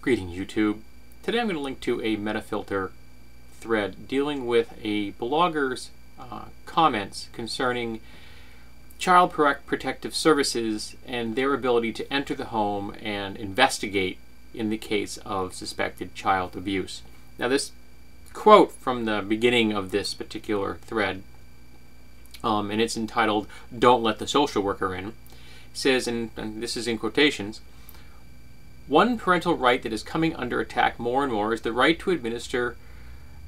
Greetings, YouTube. Today I'm going to link to a Metafilter thread dealing with a blogger's comments concerning Child Protective Services and their ability to enter the home and investigate in the case of suspected child abuse. Now, this quote from the beginning of this particular thread, and it's entitled, "Don't Let the Social Worker In," says, and this is in quotations, "One parental right that is coming under attack more and more is the right to administer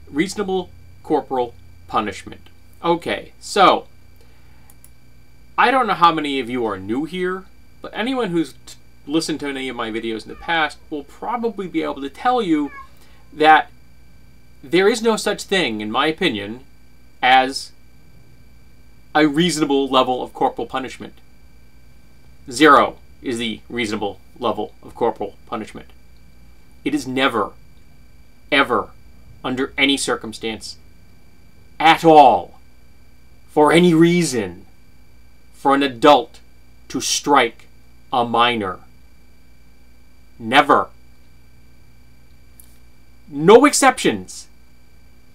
reasonable corporal punishment." Okay, so I don't know how many of you are new here, but anyone who's listened to any of my videos in the past will probably be able to tell you that there is no such thing, in my opinion, as a reasonable level of corporal punishment. 0 is the reasonable level of corporal punishment. It is never, ever, under any circumstance, at all, for any reason, for an adult to strike a minor. Never. No exceptions.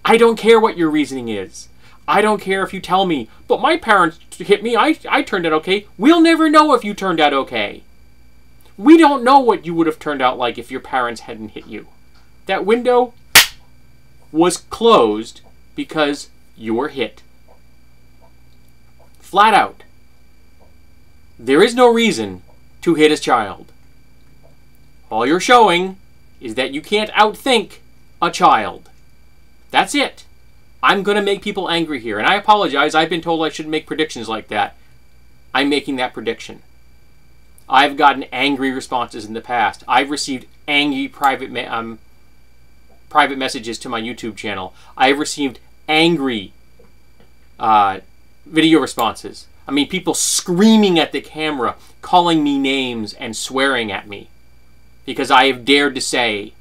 I don't care what your reasoning is. I don't care if you tell me, but my parents hit me, I turned out okay. We'll never know if you turned out okay. We don't know what you would have turned out like if your parents hadn't hit you. That window was closed because you were hit. Flat out. There is no reason to hit a child. All you're showing is that you can't outthink a child. That's it. I'm going to make people angry here, and I apologize. I've been told I shouldn't make predictions like that. I'm making that prediction. I've gotten angry responses in the past. I've received angry private messages to my YouTube channel. I've received angry video responses. I mean, people screaming at the camera, calling me names and swearing at me because I have dared to say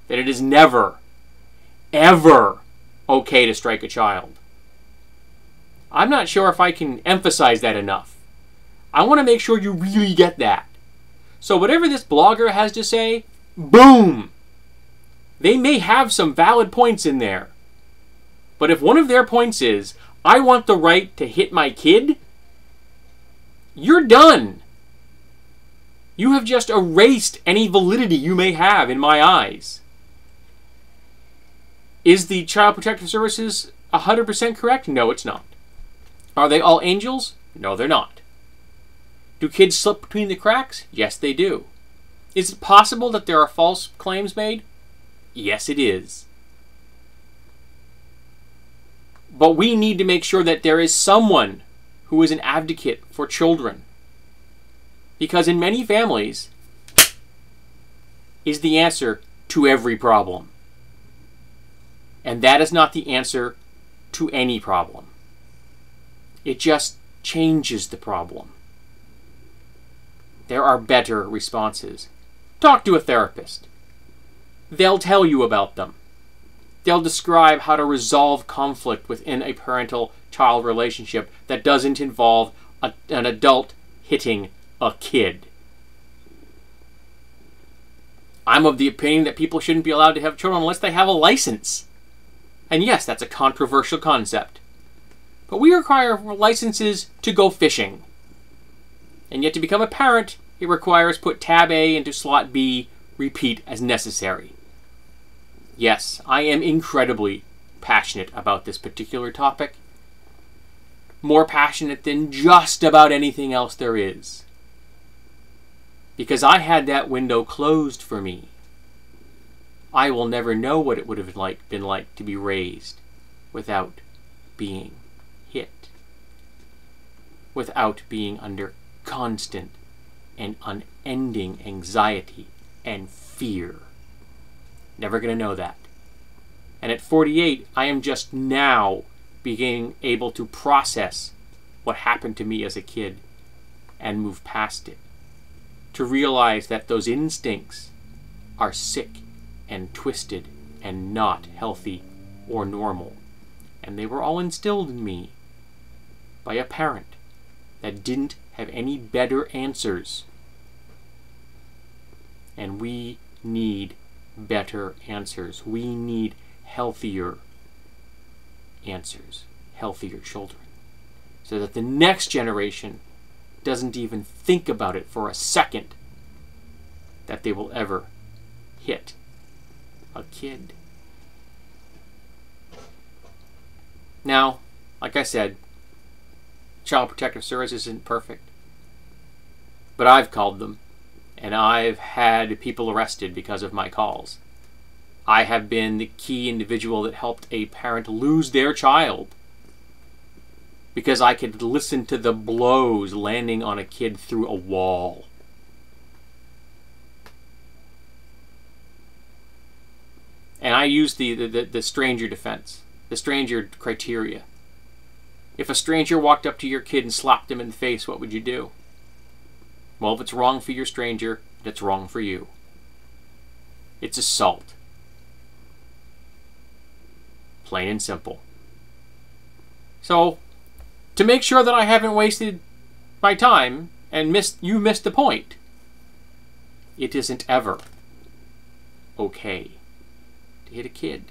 that it is never, ever okay to strike a child. I'm not sure if I can emphasize that enough. I want to make sure you really get that. So whatever this blogger has to say, boom! They may have some valid points in there. But if one of their points is, I want the right to hit my kid, you're done. You have just erased any validity you may have in my eyes. Is the Child Protective Services 100% correct? No, it's not. Are they all angels? No, they're not. Do kids slip between the cracks? Yes, they do. Is it possible that there are false claims made? Yes, it is. But we need to make sure that there is someone who is an advocate for children. Because in many families is the answer to every problem. And that is not the answer to any problem. It just changes the problem. There are better responses. Talk to a therapist. They'll tell you about them. They'll describe how to resolve conflict within a parental-child relationship that doesn't involve an adult hitting a kid. I'm of the opinion that people shouldn't be allowed to have children unless they have a license. And yes, that's a controversial concept. But we require licenses to go fishing. And yet to become a parent, it requires put tab A into slot B, repeat as necessary. Yes, I am incredibly passionate about this particular topic. More passionate than just about anything else there is. Because I had that window closed for me. I will never know what it would have been like to be raised without being hit. Without being under constant and unending anxiety and fear. Never going to know that. And at 48, I am just now being able to process what happened to me as a kid and move past it. To realize that those instincts are sick and twisted and not healthy or normal. And they were all instilled in me by a parent that didn't have any better answers. And we need better answers. We need healthier answers, healthier children, so that the next generation doesn't even think about it for a second that they will ever hit a kid. Now, like I said, Child Protective Services isn't perfect, but I've called them, and I've had people arrested because of my calls. I have been the key individual that helped a parent lose their child because I could listen to the blows landing on a kid through a wall. And I use the stranger defense, the stranger criteria. If a stranger walked up to your kid and slapped him in the face, what would you do? Well, if it's wrong for your stranger, it's wrong for you. It's assault. Plain and simple. So, to make sure that I haven't wasted my time and you missed the point, it isn't ever okay to hit a kid.